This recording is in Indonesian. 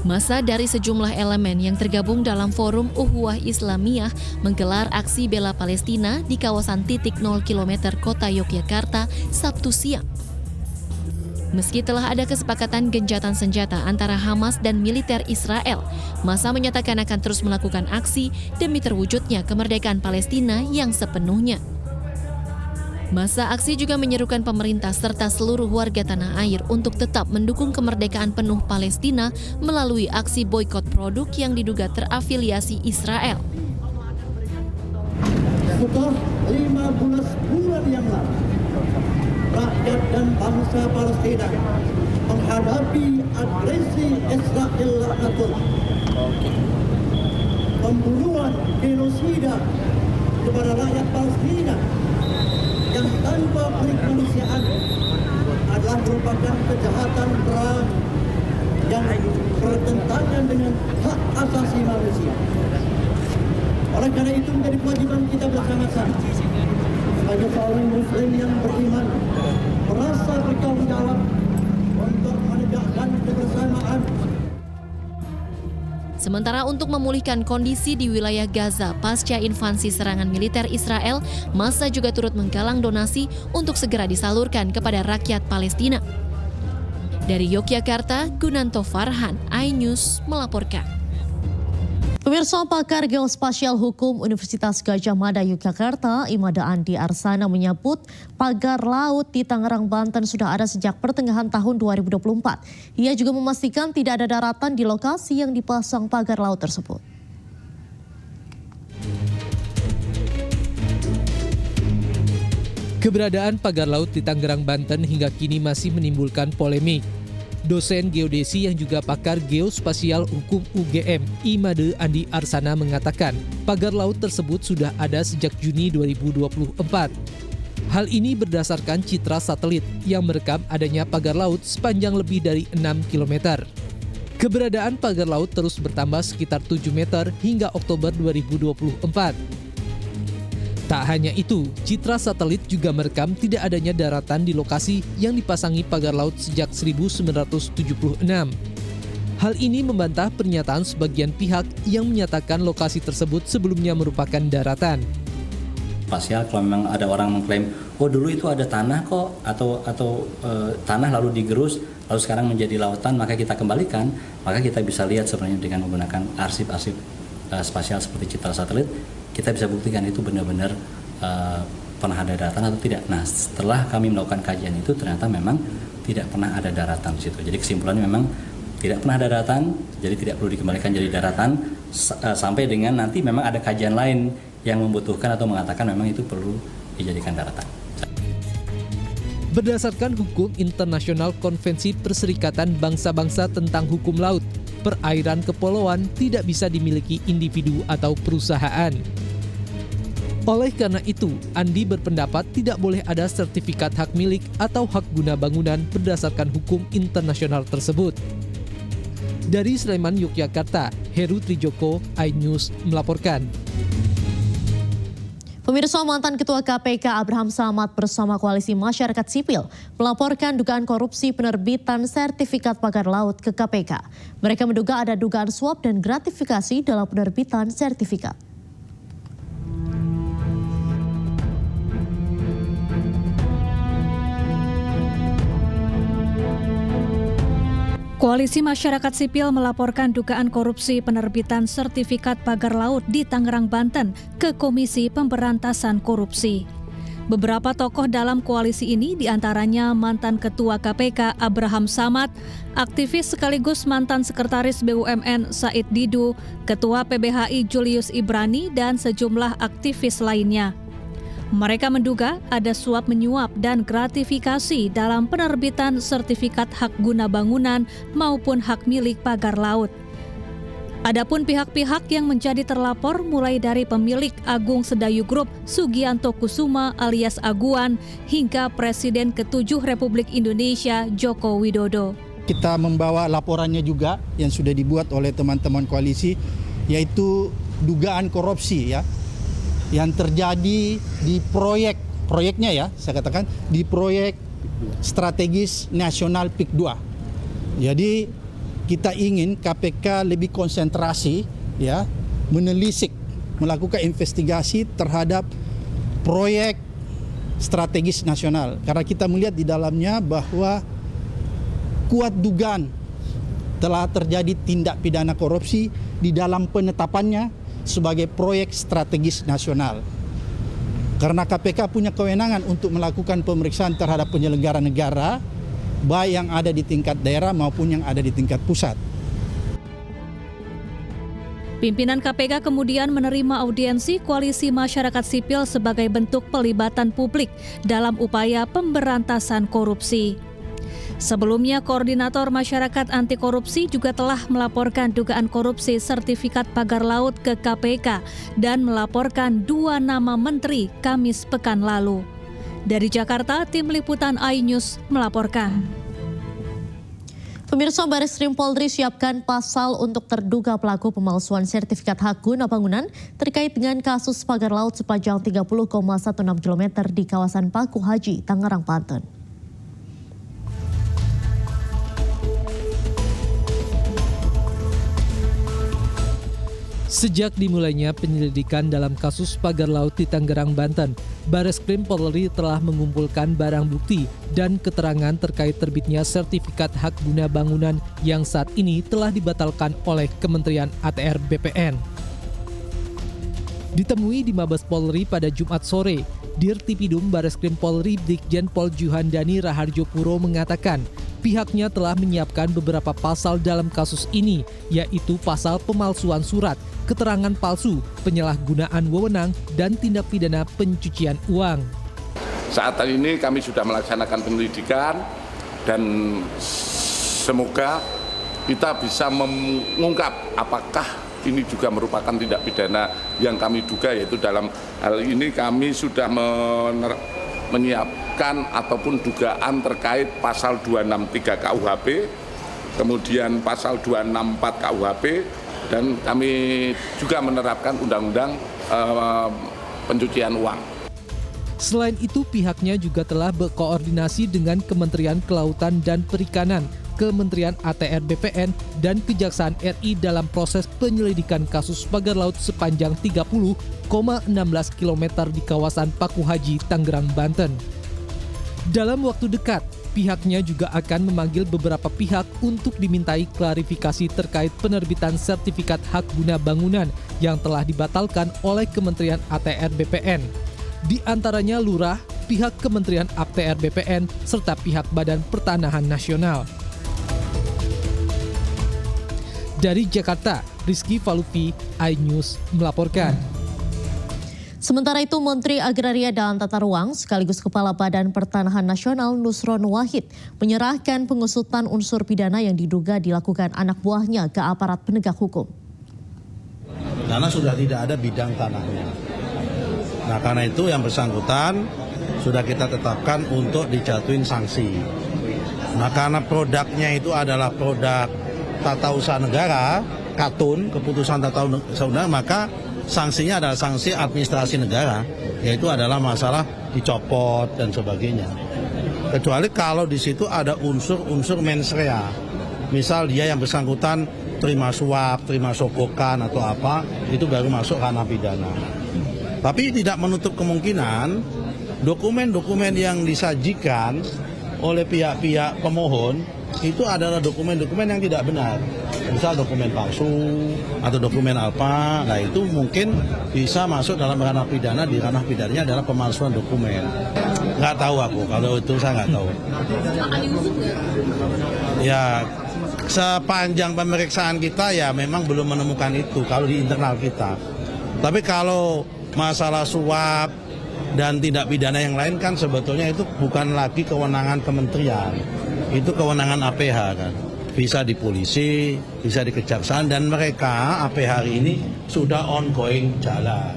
Massa dari sejumlah elemen yang tergabung dalam Forum Ukhuwah Islamiyah menggelar aksi bela Palestina di kawasan titik 0 km kota Yogyakarta Sabtu siang. Meski telah ada kesepakatan gencatan senjata antara Hamas dan militer Israel, Massa menyatakan akan terus melakukan aksi demi terwujudnya kemerdekaan Palestina yang sepenuhnya. Massa aksi juga menyerukan pemerintah serta seluruh warga tanah air untuk tetap mendukung kemerdekaan penuh Palestina melalui aksi boikot produk yang diduga terafiliasi Israel. Setelah 15 bulan yang lalu, rakyat dan bangsa Palestina menghadapi agresi Israel laknatullah, pembunuhan genosida kepada rakyat Palestina yang tanpa kemanusiaan adalah merupakan kejahatan perang yang bertentangan dengan hak asasi manusia. Oleh karena itu menjadi kewajiban kita bersama-sama sebagai seorang Muslim yang beriman merasa bertanggung jawab untuk menegakkan kebersamaan. Sementara untuk memulihkan kondisi di wilayah Gaza pasca invasi serangan militer Israel, Massa juga turut menggalang donasi untuk segera disalurkan kepada rakyat Palestina. Dari Yogyakarta, Gunanto Farhan, iNews melaporkan. Pemirsa, pakar geospasial hukum Universitas Gadjah Mada Yogyakarta, Imada Andi Arsana menyebut pagar laut di Tangerang, Banten sudah ada sejak pertengahan tahun 2024. Ia juga memastikan tidak ada daratan di lokasi yang dipasang pagar laut tersebut. Keberadaan pagar laut di Tangerang, Banten hingga kini masih menimbulkan polemik. Dosen geodesi yang juga pakar geospasial hukum UGM, Imade Andi Arsana mengatakan, pagar laut tersebut sudah ada sejak Juni 2024. Hal ini berdasarkan citra satelit yang merekam adanya pagar laut sepanjang lebih dari 6 km. Keberadaan pagar laut terus bertambah sekitar 7 meter hingga Oktober 2024. Tak hanya itu, citra satelit juga merekam tidak adanya daratan di lokasi yang dipasangi pagar laut sejak 1976. Hal ini membantah pernyataan sebagian pihak yang menyatakan lokasi tersebut sebelumnya merupakan daratan. Spasial, kalau memang ada orang mengklaim, oh dulu itu ada tanah kok, atau tanah lalu digerus, lalu sekarang menjadi lautan, maka kita kembalikan, maka kita bisa lihat sebenarnya dengan menggunakan arsip-arsip spasial seperti citra satelit, kita bisa buktikan itu benar-benar pernah ada daratan atau tidak. Nah, setelah kami melakukan kajian itu ternyata memang tidak pernah ada daratan di situ. Jadi kesimpulannya memang tidak pernah ada daratan, jadi tidak perlu dikembalikan jadi daratan sampai dengan nanti memang ada kajian lain yang membutuhkan atau mengatakan memang itu perlu dijadikan daratan. Berdasarkan hukum internasional Konvensi Perserikatan Bangsa-Bangsa tentang Hukum Laut, perairan kepulauan tidak bisa dimiliki individu atau perusahaan. Oleh karena itu, Andi berpendapat tidak boleh ada sertifikat hak milik atau hak guna bangunan berdasarkan hukum internasional tersebut. Dari Sleman, Yogyakarta, Heru Trijoko, iNews melaporkan. Pemirsa, mantan Ketua KPK Abraham Samad bersama Koalisi Masyarakat Sipil melaporkan dugaan korupsi penerbitan sertifikat pagar laut ke KPK. Mereka menduga ada dugaan suap dan gratifikasi dalam penerbitan sertifikat. Koalisi Masyarakat Sipil melaporkan dugaan korupsi penerbitan sertifikat pagar laut di Tangerang, Banten ke Komisi Pemberantasan Korupsi. Beberapa tokoh dalam koalisi ini diantaranya mantan Ketua KPK Abraham Samad, aktivis sekaligus mantan Sekretaris BUMN Said Didu, Ketua PBHI Julius Ibrani, dan sejumlah aktivis lainnya. Mereka menduga ada suap menyuap dan gratifikasi dalam penerbitan sertifikat hak guna bangunan maupun hak milik pagar laut. Adapun pihak-pihak yang menjadi terlapor mulai dari pemilik Agung Sedayu Group Sugianto Kusuma alias Aguan hingga Presiden ke-7 Republik Indonesia Joko Widodo. Kita membawa laporannya juga yang sudah dibuat oleh teman-teman koalisi, yaitu dugaan korupsi ya yang terjadi di proyeknya ya, saya katakan di proyek strategis nasional PIK 2. Jadi kita ingin KPK lebih konsentrasi ya menelisik, melakukan investigasi terhadap proyek strategis nasional. Karena kita melihat di dalamnya bahwa kuat dugaan telah terjadi tindak pidana korupsi di dalam penetapannya sebagai proyek strategis nasional. Karena KPK punya kewenangan untuk melakukan pemeriksaan terhadap penyelenggara negara, baik yang ada di tingkat daerah maupun yang ada di tingkat pusat. Pimpinan KPK kemudian menerima audiensi koalisi masyarakat sipil sebagai bentuk pelibatan publik dalam upaya pemberantasan korupsi. Sebelumnya, Koordinator Masyarakat Anti Korupsi juga telah melaporkan dugaan korupsi sertifikat pagar laut ke KPK dan melaporkan 2 nama menteri Kamis pekan lalu. Dari Jakarta, Tim Liputan iNews melaporkan. Pemirsa, Bareskrim Polri siapkan pasal untuk terduga pelaku pemalsuan sertifikat hak guna bangunan terkait dengan kasus pagar laut sepanjang 30,16 km di kawasan Paku Haji, Tangerang, Banten. Sejak dimulainya penyelidikan dalam kasus pagar laut di Tangerang, Banten, Bareskrim Polri telah mengumpulkan barang bukti dan keterangan terkait terbitnya sertifikat hak guna bangunan yang saat ini telah dibatalkan oleh Kementerian ATR BPN. Ditemui di Mabes Polri pada Jumat sore, Dirtipidum Bareskrim Polri Brigjen Pol Juhandani Raharjo Puro mengatakan pihaknya telah menyiapkan beberapa pasal dalam kasus ini, yaitu pasal pemalsuan surat, keterangan palsu, penyalahgunaan wewenang, dan tindak pidana pencucian uang. Saat ini kami sudah melaksanakan penyelidikan dan semoga kita bisa mengungkap apakah ini juga merupakan tindak pidana yang kami duga, yaitu dalam hal ini kami sudah menyiapkan ataupun dugaan terkait pasal 263 KUHP, kemudian pasal 264 KUHP, dan kami juga menerapkan undang-undang pencucian uang. Selain itu, pihaknya juga telah berkoordinasi dengan Kementerian Kelautan dan Perikanan, Kementerian ATR BPN, dan Kejaksaan RI dalam proses penyelidikan kasus pagar laut sepanjang 30,16 km di kawasan Paku Haji, Tangerang, Banten. Dalam waktu dekat, pihaknya juga akan memanggil beberapa pihak untuk dimintai klarifikasi terkait penerbitan sertifikat hak guna bangunan yang telah dibatalkan oleh Kementerian ATR BPN. Di antaranya Lurah, pihak Kementerian ATR BPN, serta pihak Badan Pertanahan Nasional. Dari Jakarta, Rizky Falupi, iNews melaporkan. Sementara itu, Menteri Agraria dan Tata Ruang sekaligus Kepala Badan Pertanahan Nasional Nusron Wahid menyerahkan pengusutan unsur pidana yang diduga dilakukan anak buahnya ke aparat penegak hukum. Karena sudah tidak ada bidang tanahnya. Nah, karena itu yang bersangkutan sudah kita tetapkan untuk dijatuhin sanksi. Nah, karena produknya itu adalah produk tata usaha negara, KATUN, keputusan tata usaha negara, maka sanksinya adalah sanksi administrasi negara, yaitu adalah masalah dicopot dan sebagainya. Kecuali kalau di situ ada unsur-unsur mens rea, misal dia yang bersangkutan terima suap, terima sogokan atau apa, itu baru masuk ranah pidana. Tapi tidak menutup kemungkinan dokumen-dokumen yang disajikan oleh pihak-pihak pemohon itu adalah dokumen-dokumen yang tidak benar. Misal dokumen palsu atau dokumen apa, nah itu mungkin bisa masuk dalam ranah pidana. Di ranah pidananya adalah pemalsuan dokumen. Nggak tahu aku, kalau itu saya nggak tahu. Ya, sepanjang pemeriksaan kita ya memang belum menemukan itu kalau di internal kita. Tapi kalau masalah suap dan tindak pidana yang lain kan sebetulnya itu bukan lagi kewenangan kementerian. Itu kewenangan APH kan. Bisa di polisi, bisa di kejaksaan, dan mereka APH hari ini sudah ongoing jalan.